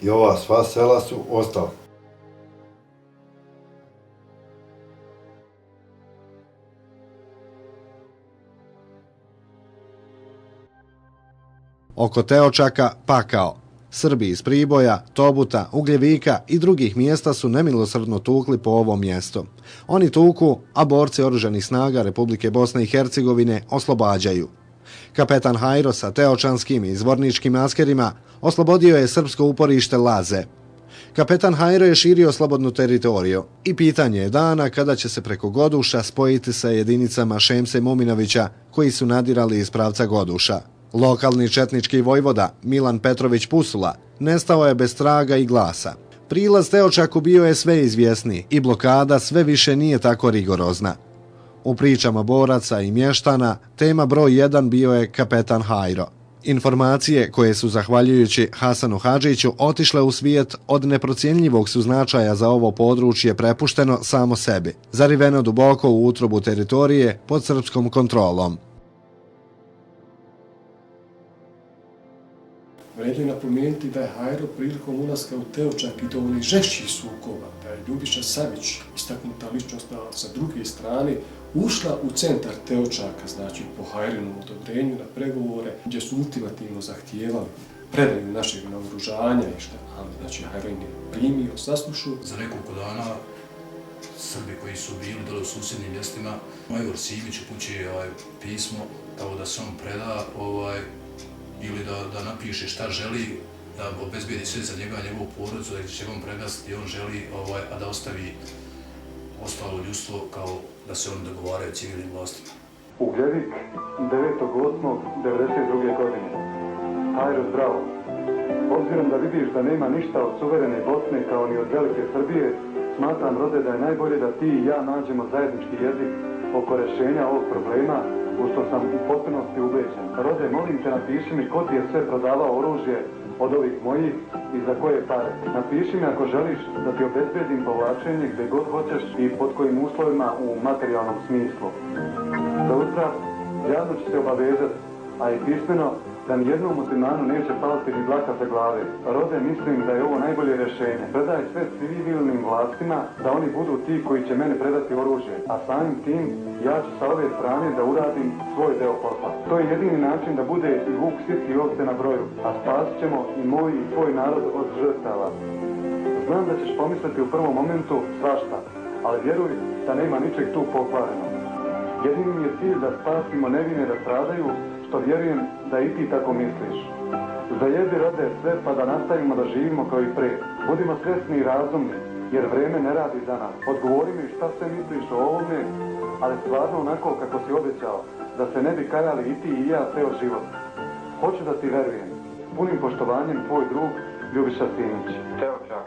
i ova sva sela su ostala. Oko Teočaka pakao. Srbi iz Priboja, Tobuta, Ugljevika i drugih mjesta su nemilosrdno tukli po ovom mjestu. Oni tuku, a borci oružanih snaga Republike Bosne i Hercegovine oslobađaju. Kapetan Hajro sa teočanskim i zvorničkim askerima oslobodio je srpsko uporište Laze. Kapetan Hajro je širio slobodnu teritoriju i pitanje je dana kada će se preko Goduša spojiti sa jedinicama Šemse Muminovića koji su nadirali iz pravca Goduša. Lokalni četnički vojvoda Milan Petrović Pusula nestao je bez traga i glasa. Prilaz Teočaku bio je sve izvjesniji i blokada sve više nije tako rigorozna. U pričama boraca i mještana tema broj 1 bio je kapetan Hajro. Informacije koje su zahvaljujući Hasanu Hadžiću otišle u svijet od neprocjenjivog su značaja za ovo područje prepušteno samo sebi, zariveno duboko u utrobu teritorije pod srpskom kontrolom. Vredno je napomenuti da je Hajro prilikom ulaska u Teočak i do onih žešćih sukoba, da je Ljubiša Savić, istaknuta ličnost sa druge strane, ušla u centar Teočaka, znači po Hajrinom odobrenju na pregovore, gdje su ultimativno zahtijevali predaju našeg naoružanja i šta, ali znači Hajro im je primio, saslušao. Za nekoliko dana Srbi koji su bili dole u susjednim mjestima, major Simić upućuje pismo, tako da se on preda ili da napiše šta želi, da obezbijedi sve za njega, njegovu porodicu, da će on preglasiti, on želi, a da ostavi ostalo ljudstvo kao da se oni dogovaraju civilnim vlastima. Ugljevik, 9.8.1992. godine. Hajro, zdravo. Obzirom da vidiš da nema ništa od suverene Bosne kao ni od velike Srbije, smatram, Rode, da je najbolje da ti i ja nađemo zajednički jezik oko rješenja ovog problema, u što sam u potpunosti ubeđen. Rode, molim te, napiši mi ko ti je sve prodavao oružje od ovih mojih i za koje pare. Napiši mi ako želiš da ti obezbedim povlačenje gdje god hoćeš i pod kojim uslovima u materijalnom smislu. Za uzvrat, javno ću se obavezati, a i pismeno, da nijednom muslimanu neće paliti ni dlaka sa glave. Rode, mislim da je ovo najbolje rješenje. Predaj sve civilnim vlastima da oni budu ti koji će mene predati oružje, a samim tim ja ću sa ove strane da uradim svoj deo posla. To je jedini način da bude i vuk sit i ovce na broju, a spasit ćemo i moj i tvoj narod od žrtava. Znam da ćeš pomisliti u prvom momentu svašta, ali vjeruj da nema ničeg tu pokvarenog. Jedini mi je cilj da spasimo nevine da stradaju, što vjerujem da i ti tako misliš. Zajebi, Rode, sve pa da nastavimo da živimo kao i pre. Budimo svjesni i razumni, jer vreme ne radi za nas. Odgovori mi šta sve misliš o ovome, ali stvarno onako kako si obećao, da se ne bi kajali i ti i ja ceo život. Hoću da ti verujem. Punim poštovanjem, tvoj drug Ljubiša Simić. Teočak,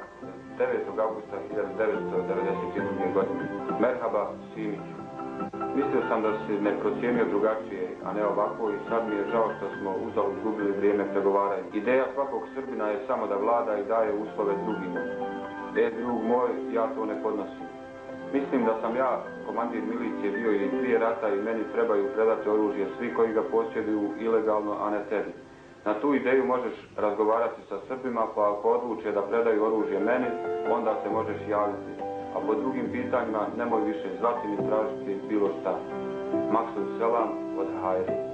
9. augusta 1992. godine. Merhaba, Simić. Mislio sam da si ne procijenio drugačije, a ne ovako, i sad mi je žao što smo uzalud izgubili vrijeme pregovaranja. Ideja svakog Srbina je samo da vlada i daje uslove drugima. Drug moj, ja to ne podnosim. Mislim da sam ja, komandir milicije, bio i prije rata i meni trebaju predati oružje svi koji ga posjeduju ilegalno, a ne tebi. Na tu ideju možeš razgovarati sa Srbima, pa ako odluče da predaju oružje meni, onda se možeš javiti. a po drugim pitanjima nemoj više zvati ni tražiti bilo šta. Maksud selam od Hajre.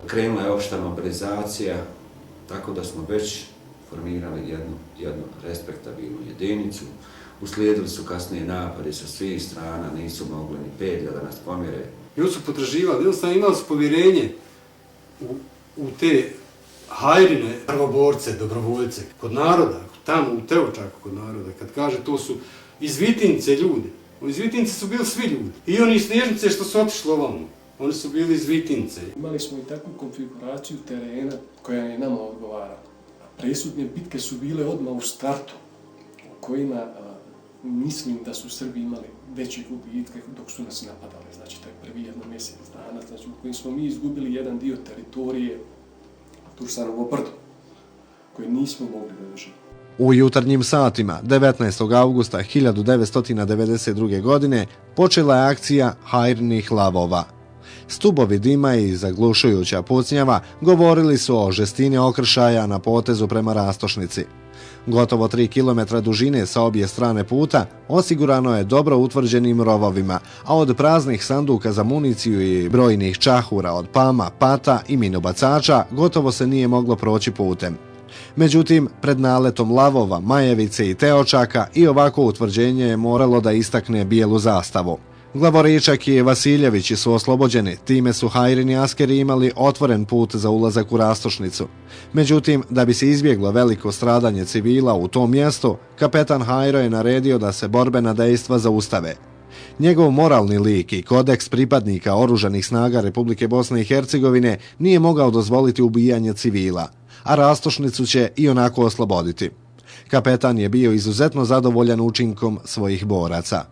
Krenula je opšta mobilizacija, tako da smo već formirali jednu respektabilnu jedinicu. Uslijedili su kasnije napadi sa svih strana, nisu mogli ni pedlja da nas pomjere. Ljudi su potraživali, jednostavno imali su povjerenje u te Hajrine prvoborce, dobrovoljce, kod naroda, tamo u Teočaku kod naroda. Kad kaže to su iz Vitince ljudi, iz Vitince su bili svi ljudi. I oni iz Snježnice što su otišli ovamo. Oni su bili iz Vitince. Imali smo i takvu konfiguraciju terena koja je nama odgovarala. Presudne bitke su bile odmah u startu, u kojima mislim da su Srbi imali veće gubitke dok su nas napadali. Znači, to je prvi jedno mjesec dana, znači, u kojim smo mi izgubili jedan dio teritorije Tursanovo brdo, koje nismo mogli da držimo. U jutarnjim satima 19. augusta 1992. godine počela je akcija Hajrinih lavova. Stubovi dima i zaglušujuća pucnjava govorili su o žestini okršaja na potezu prema Rastošnici. Gotovo 3 km dužine sa obje strane puta osigurano je dobro utvrđenim rovovima, a od praznih sanduka za municiju i brojnih čahura od pama, pata i minobacača gotovo se nije moglo proći putem. Međutim, pred naletom lavova, Majevice i Teočaka i ovako utvrđenje je moralo da istakne bijelu zastavu. Glavoričak i Vasiljevići su oslobođeni, time su Hajrini askeri imali otvoren put za ulazak u Rastošnicu. Međutim, da bi se izbjeglo veliko stradanje civila u tom mjestu, kapetan Hajro je naredio da se borbena dejstva zaustave. Njegov moralni lik i kodeks pripadnika oružanih snaga Republike Bosne i Hercegovine nije mogao dozvoliti ubijanje civila, a Rastošnicu će i onako osloboditi. Kapetan je bio izuzetno zadovoljan učinkom svojih boraca.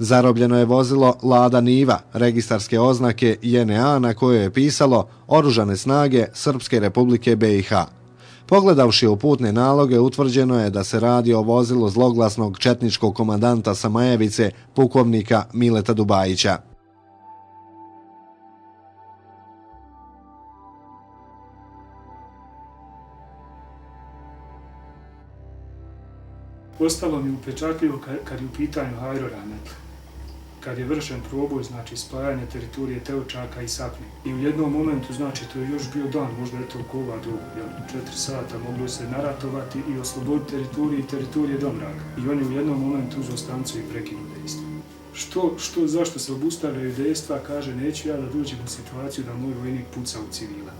Zarobljeno je vozilo Lada Niva, registarske oznake JNA na kojoj je pisalo Oružane snage Srpske Republike BiH. Pogledavši u putne naloge, utvrđeno je da se radi o vozilu zloglasnog četničkog komandanta sa Majevice, pukovnika Mileta Dubajića. Ostalo mi upečatljivo kad je u pitanju Hajro Rahmetli. Kad je vršen proboj, znači spajanje teritorije Teočaka i Sapni. I u jednom momentu, znači to je još bio dan, možda je to kova do 4 sata, moglo se naratovati i osloboditi teritorije Domraka. I on je u jednom momentu uzeo stancu i prekinuo dejstvo. Zašto se obustavljaju dejstva, kaže neću ja da dođem u situaciju da moj vojnik puca u civila,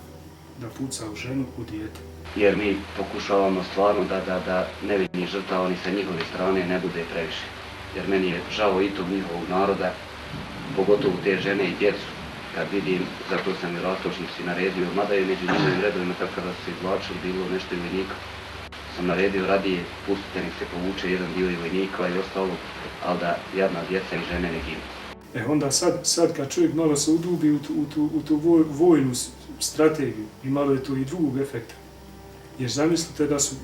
da puca u ženu, u dijete. Jer mi pokušavamo stvarno da nevinih žrtava ni sa njihove strane ne bude previše. Jer meni je žao i tog njihovog naroda, pogotovo te žene i djecu. Kad vidim, zato sam i Rastošnici naredio, mada je među njihovim redovima tako kada su se izvlačili, bilo nešto i vojnika. Sam naredio radije, pustite nek se povuče jedan dio i vojnika i ostalo, ali da jadna djeca i žene ne ginu. Onda sad kad čovjek malo se udubi u tu vojnu strategiju, i malo je tu i drugog efekta. Jer zamislite da su,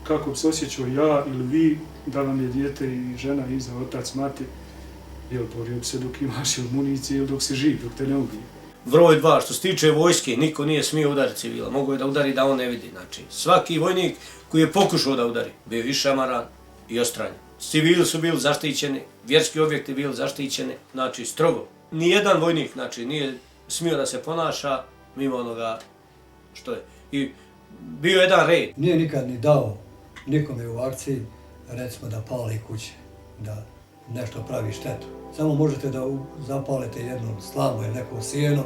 kako bi se osjećao ja ili vi, da vam je dijete i žena iza, otac, mati, jel borio bi se dok imaš od municije ili dok se živ, dok te ne ubije. Broj 2, što se tiče vojske, niko nije smio udariti civila, mogo je da udari da on ne vidi. Znači, svaki vojnik koji je pokušao da udari, bio išamaran i ostranjen. Civili su bili zaštićeni, vjerski objekti bili zaštićeni, znači strogo. Nijedan vojnik, znači, nije smio da se ponaša mimo onoga što je. I bio jedan red. Nije nikad ni dao nikome u akciji, recimo da pali kuće, da nešto pravi štetu. Samo možete da zapalite jednu slamu ili neko sjeno,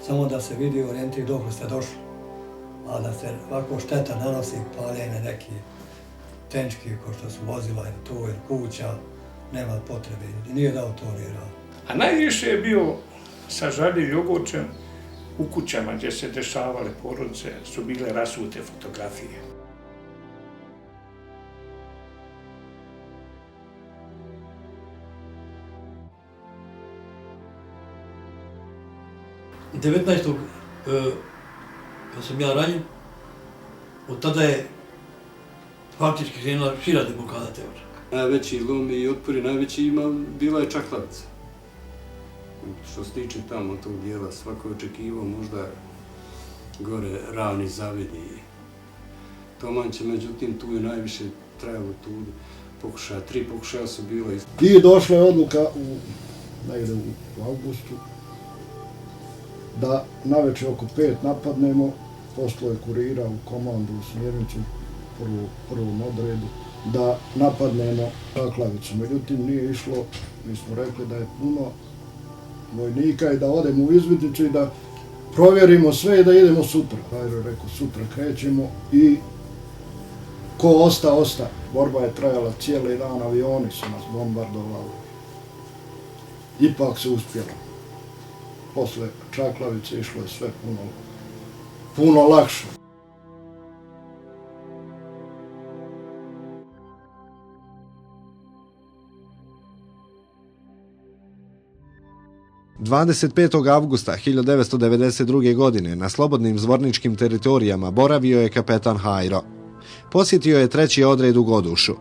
samo da se vidi orijentir dok ste došli. A da se ovako šteta nanosi paljenje neki tenčki, ko što su vozila ili to ili kuća, nema potrebe. Nije dao to ni rad. A najviše je bio sažaljiv i ogorčen u kućama gdje se dešavale porodice, su bile rasute fotografije. Kad sam ja ranjen, od tada je faktički krenula šira deblokada Teočaka. Najveći lom i otpori, najveći bila je Čaklavica. Što se tiče tamo tog dijela, svako je očekivao možda gore Ravni zavidi. Tomanče, međutim, tu je najviše trajalo tu pokušaja. 3 pokušaja su bila. I došla je odluka negde u avgustu da naveče oko 5 napadnemo, poslao je kurira u komandu u smjernicu prvom odredu, da napadnemo Čaklavicu. Međutim, nije išlo, mi smo rekli da je puno vojnika i da odemo u izvidnicu i da provjerimo sve i da idemo sutra. Hajro je rekao, sutra krećemo i ko osta. Borba je trajala cijeli dan, avioni su nas bombardovali. Ipak se uspjelo. Posle Čaklavice išlo je sve puno lakše. – 25. avgusta 1992. godine na slobodnim zvorničkim teritorijama boravio je kapetan Hajro. Posjetio je 3. odred u Godušu.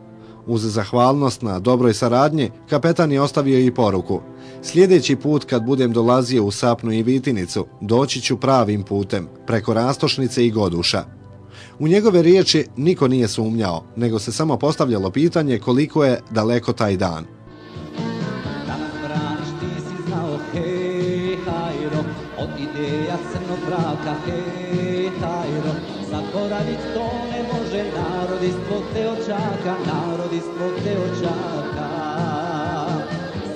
Uz zahvalnost na dobroj saradnji, kapetan je ostavio i poruku: sljedeći put kad budem dolazio u Sapnu i Vitinicu, doći ću pravim putem, preko Rastošnice i Goduša. U njegove riječi niko nije sumnjao, nego se samo postavljalo pitanje koliko je daleko taj dan. Zaboravit to ne može, narod iz tvog te očaka, narod iz tvog te očaka.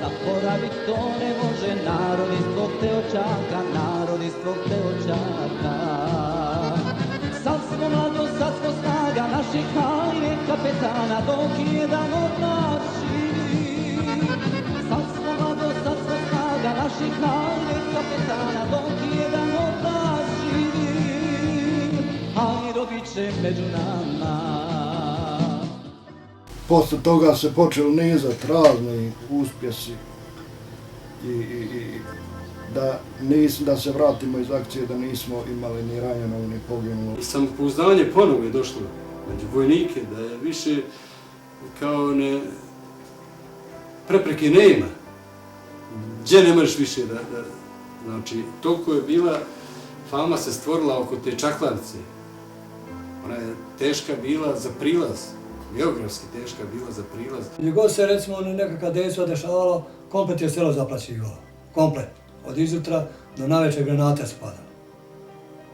Zaboravit to ne može, narod iz tvog te očaka, narod iz tvog te očaka. Sad smo mlado, sad smo snaga naših hajne kapetana, dok jedan od nas živi. Sad smo mlado, sad smo snaga naših hajne kapetana, dok jedan od nas živi. Hajro bit će među nama. Posle toga se počeli nizati razni uspjesi i da se vratimo iz akcije, da nismo imali ni ranjenog ni poginulo. Samopouzdanje ponovo je došlo među vojnike, da je više kao prepreke nema. Gdje ne možeš više znači, toliko je bila, fama se stvorila oko te Čaklavice. Ona je teška bila za prilaz, geografski teška bila za prilaz. Gdje god se recimo nekakva dejstva dešavalo, komplet je selo zaplaćivalo. Komplet. Od izutra do navečer granate spada.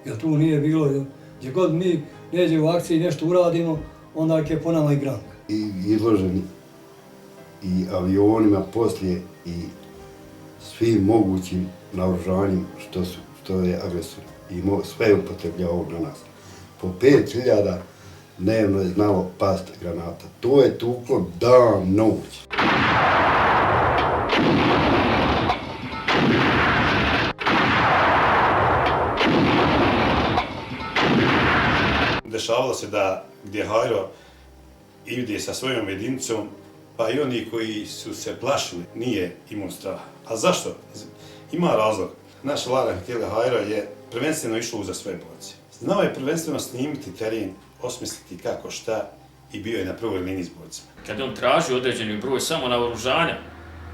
Jer tu nije bilo, gdje god mi neđe u akciji nešto uradimo, onda je po nama i granka. I izloženi i avionima poslije i svim mogućim naoružanjem što je agresor i sve je upotrebljavao na nas. Po 5000 dnevno je znalo past granata. To je tuklo dan, noć. Dešavalo se da gdje Hajro ide sa svojom jedinicom, pa i oni koji su se plašili, nije imao straha. A zašto? Ima razlog. Naš Lara Htjela Hajro je prvenstveno išao uza svoje borce. Znao je prvenstveno snimiti teren, osmisliti kako šta i bio je na prvoj liniji s borcima. Kad on traži određeni broj samo naoružanja,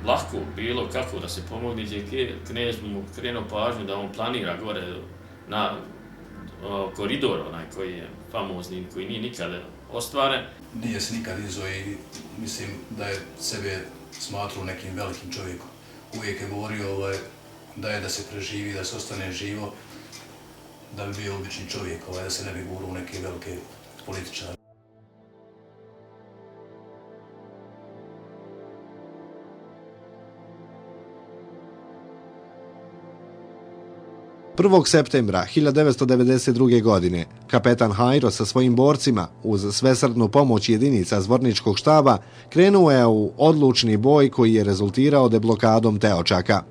lako bilo kako da se pomogne, gdje knez mu krenuo pažnju da on planira gore na koridor, onaj koji je famozni, koji nije nikada ostvaren. Nije se nikad izao i mislim da je sebe smatrao nekim velikim čovjekom. Uvijek je govorio da se preživi, da se ostane živo, da bi bio obični čovjek, da se ne bi gurao u neke velike političare. 1. septembra 1992. godine kapetan Hajro sa svojim borcima uz svesrdnu pomoć jedinica zvorničkog štaba krenuo je u odlučni boj koji je rezultirao deblokadom Teočaka.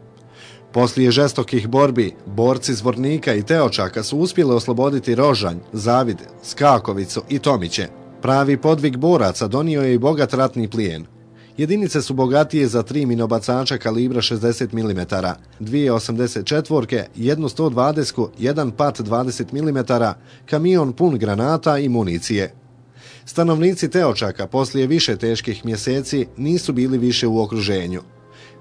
Poslije žestokih borbi, borci Zvornika i Teočaka su uspjeli osloboditi Rožanj, Zavid, Skakovicu i Tomiće. Pravi podvig boraca donio je i bogat ratni plijen. Jedinice su bogatije za 3 minobacača kalibra 60 mm, 2 84-ke, 1 120-ku, 1 pat 20 mm, kamion pun granata i municije. Stanovnici Teočaka poslije više teških mjeseci nisu bili više u okruženju.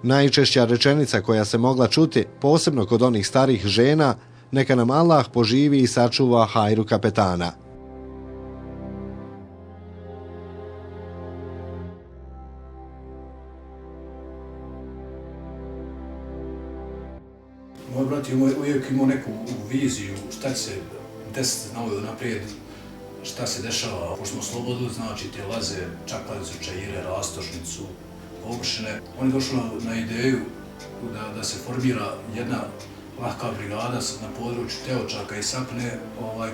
Najčešća rečenica koja se mogla čuti, posebno kod onih starih žena, neka nam Allah poživi i sačuva hajru kapetana. Moj brat je uvijek imao neku viziju šta će se desiti na ovoj naprijed, šta se dešava. Pošto smo slobodili, znači te laze, čakladicu, čaire, rastošnicu, obušine. On je došao na ideju da se formira jedna lahka brigada na području Teočaka i Sapne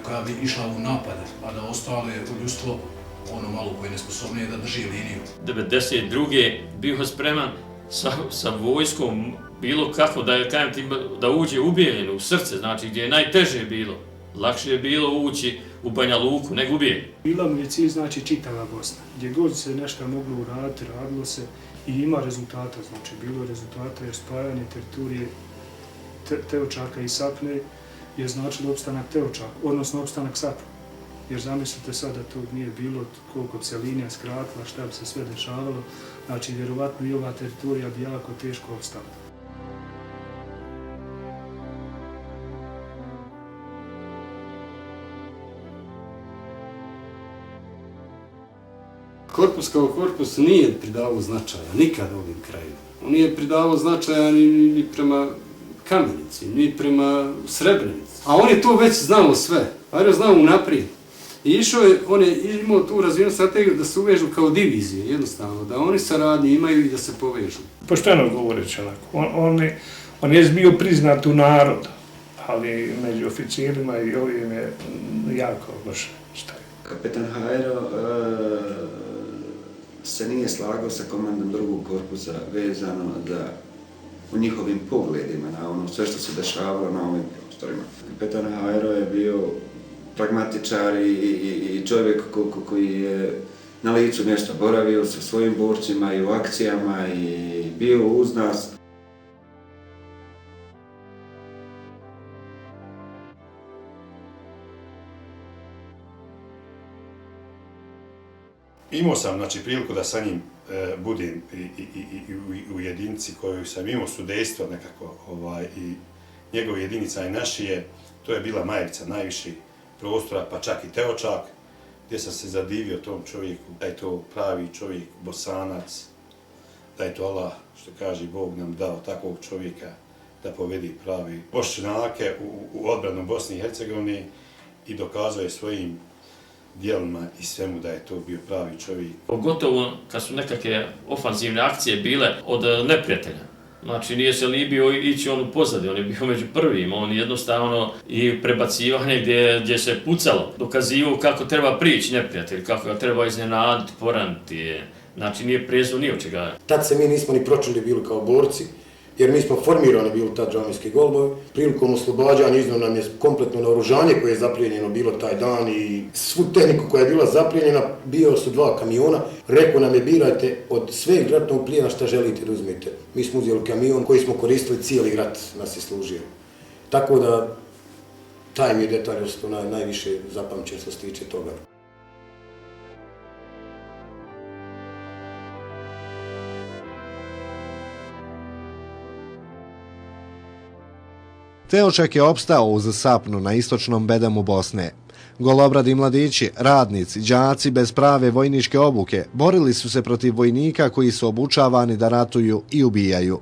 koja bi išla u napade, a da ostale u ljudstvo ono malo koje je nesposobnije da drži liniju. 1992. bio spreman sa vojskom bilo kako da uđe ubijeljen u srce, znači gdje je najteže bilo. Lakše je bilo ući u Banja Luku nego ubijeljen. Bila mu je cilj, znači čitava Bosna. Gdje god se nešto moglo uraditi, radilo se i ima rezultata, znači bilo je rezultata jer spajanje teritorije Teočaka i Sapne je značilo opstanak Teočaka, odnosno opstanak Sapne. Jer zamislite sad da to nije bilo koliko bi se linija skratila, šta bi se sve dešavalo, znači vjerovatno i ova teritorija bi jako teško opstala. Korpus kao korpus nije pridavao značaja nikada ovim krajima. On nije pridavao značaja ni prema Kamenici, ni prema Srebrenici. A on je to već znao sve, Hajro znao unaprijed. I išao je, on je imao tu razvijenu strategiju da se uvežu kao divizije, jednostavno, da oni saradnje imaju i da se povežu. Pošteno govoreći onako, on je bio priznat u narodu, ali među oficirima i ovim je jako loše stavio. Kapetan Hajro se nije slagao sa komandom drugog korpusa vezano u njihovim pogledima na ono sve što se dešavalo na ovim prostorima. Kapetan Hajro je bio pragmatičar i čovjek koji je na licu mjesta boravio sa svojim borcima i u akcijama i bio uz nas. Imao sam priliku da sa njim budem i u jedinici koju sam imao sudejstvo nekako i njegova jedinica i naši to je bila Majevica, najviši prostora, pa čak i Teočak, gdje sam se zadivio tom čovjeku, da je to pravi čovjek, Bosanac, da je to Allah, što kaže Bog nam dao takvog čovjeka da povedi pravi Bošnjake u odbranu Bosne i Hercegovine i dokazuje svojim dijelima i svemu da je to bio pravi čovjek. Pogotovo kad su nekakve ofanzivne akcije bile od neprijatelja. Znači nije se libio ići on u pozadi, on je bio među prvim, on jednostavno i prebacivanje gdje se pucalo, dokazivao kako treba prići neprijatelj, kako ga treba iznenaditi, poraniti, znači nije prezo ni od čega. Tad se mi nismo ni pročuli bili kao borci, jer mi smo formirani bili tad džamijski golbovi. Prilikom oslobađanja iznao nam je kompletno naoružanje koje je zaplijenjeno bilo taj dan i svu tehniku koja je bila zaplijenjena, bio su 2 kamiona. Rekao nam je birajte od sveg ratnog plijena šta želite da uzmete. Mi smo uzeli kamion koji smo koristili cijeli rat, nas je služio. Tako da taj mi je detalj ostao najviše zapamćen što se tiče toga. Teočak je opstao uz Sapnu na istočnom bedemu Bosne. Golobradi mladići, radnici, đaci bez prave vojničke obuke borili su se protiv vojnika koji su obučavani da ratuju i ubijaju.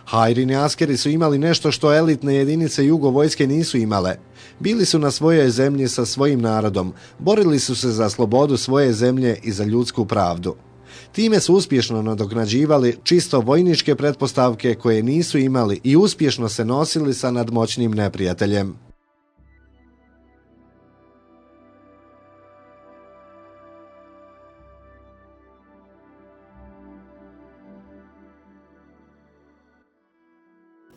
Hajrini askeri su imali nešto što elitne jedinice Jugo vojske nisu imale. Bili su na svojoj zemlji sa svojim narodom, borili su se za slobodu svoje zemlje i za ljudsku pravdu. Time su uspješno nadoknađivali čisto vojničke pretpostavke koje nisu imali i uspješno se nosili sa nadmoćnim neprijateljem.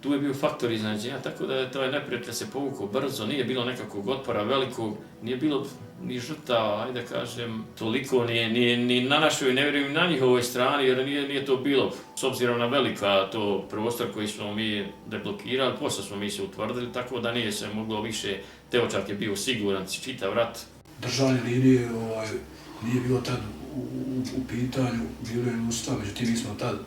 Tu je bio faktor iznenađenja, tako da je taj neprijatelj se povukao brzo, nije bilo nekakvog otpora velikog, nije bilo ni žrtava, ajde kažem, toliko ni na našoj, ne vjerujem na njihovoj strani, jer nije to bilo, s obzirom na velika to prostor koji smo mi deblokirali, posle smo mi se utvrdili, tako da nije se moglo više, Teočak je bio siguran, čitav rat. Državne linije nije bilo tad u pitanju, bilo je usta, međutim mi smo tad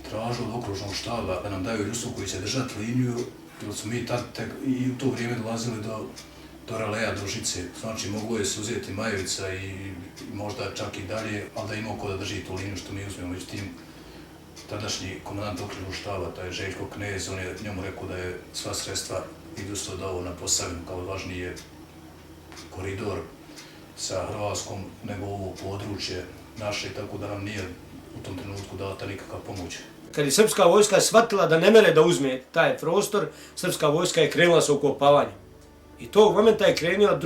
tražio od okružnog štaba da nam daju Rusu koji će držati liniju, jer smo mi tad i u to vrijeme dolazili do Raleja, do Žice. Znači, moglo je se uzeti Majevica i možda čak i dalje, ali da imao ko da drži tu liniju što mi uzmemo. Međutim, tadašnji komandant okružnog štaba, taj Željko Knez, on je njemu rekao da je sva sredstva idu se dao na Posavinu, kao važniji koridor sa Hrvatskom nego ovo područje naše, tako da nam nije u tom trenutku data nikakva pomoć. Kad je srpska vojska shvatila da ne mere da uzme taj prostor, srpska vojska je krenula sa ukopavanjem. I tog momenta je krenula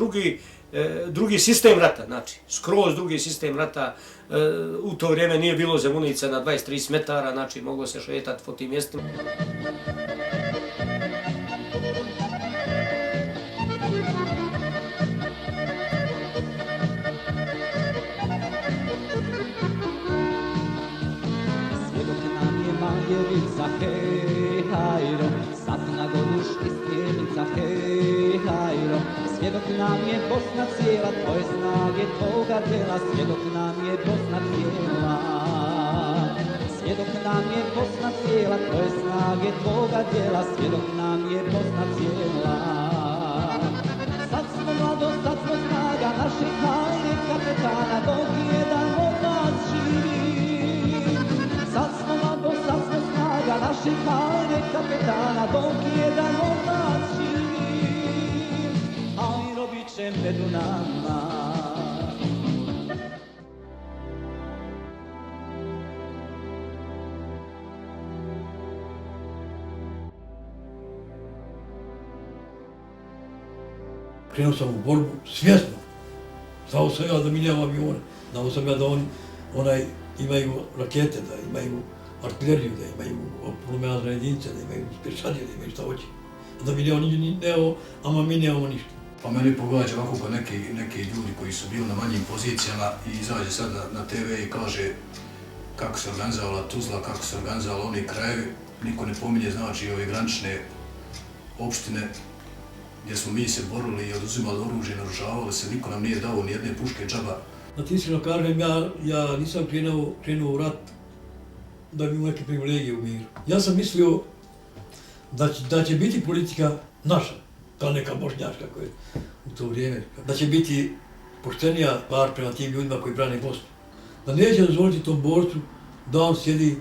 drugi sistem rata, znači skroz drugi sistem rata. U to vrijeme nije bilo zemunica na 20-30 metara, znači moglo se šetati po tim mjestima. Majevica, hej, hajro, sad na goduš istjevica, hej, hajro. Svjedok nam je Bosna cijela, tvoje snage, tvoga djela, svjedok nam je Bosna cijela. Svjedok nam je Bosna cijela, tvoje snage, tvoga djela, svjedok nam je Bosna cijela. Sad smo mlado, sad smo snaga naših hajde kapetana, dok jedan od nas živi. Sad smo mlado, sad smo snaga naših hajde kapetana, dok jedan od nas živi. Hajro bit će među nama. Krenuo sam u borbu svjesno. Znao sam ja da mi nemam avione. Znao sam ja da oni imaju rakete, da imaju artileriju, da imaju polumeazne jedinice, da imaju pješadije, da imaju šta hoće. Da mi nemamo, ama mi nemamo ništa. Pa meni pogađa ovako kod neki ljudi koji su bili na manjim pozicijama i izađe sad na TV i kaže kako se organizovala Tuzla, kako se organizovala oni krajevi. Niko ne pominje, znači, ove granične opštine gdje smo mi se borili i oduzimali oružje, narušavali se, niko nam nije dao ni jedne puške džaba. Da ti iskreno kažem, ja nisam krenuo u rat da bi imao neke privilegije u miru. Ja sam mislio da će biti politika naša, kao neka bošnjačka koja je u to vrijeme, da će biti poštenija bar prema tim ljudima koji brane Bosnu. Da neće dozvoliti tom borcu da on sjedi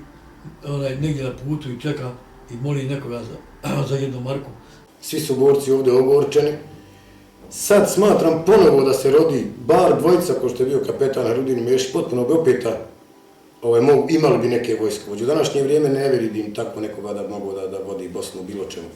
negdje na putu i čeka i moli nekoga za jednu marku. Svi su borci ovdje ogorčeni. Sad smatram ponovo da se rodi bar dvojica, ko što je bio kapetan Harudin i Mešić, potpuno bi opeta imali bi neke vojskovođe. U današnje vrijeme ne vidim tako nekoga da mogu da vodi Bosnu u bilo čemu.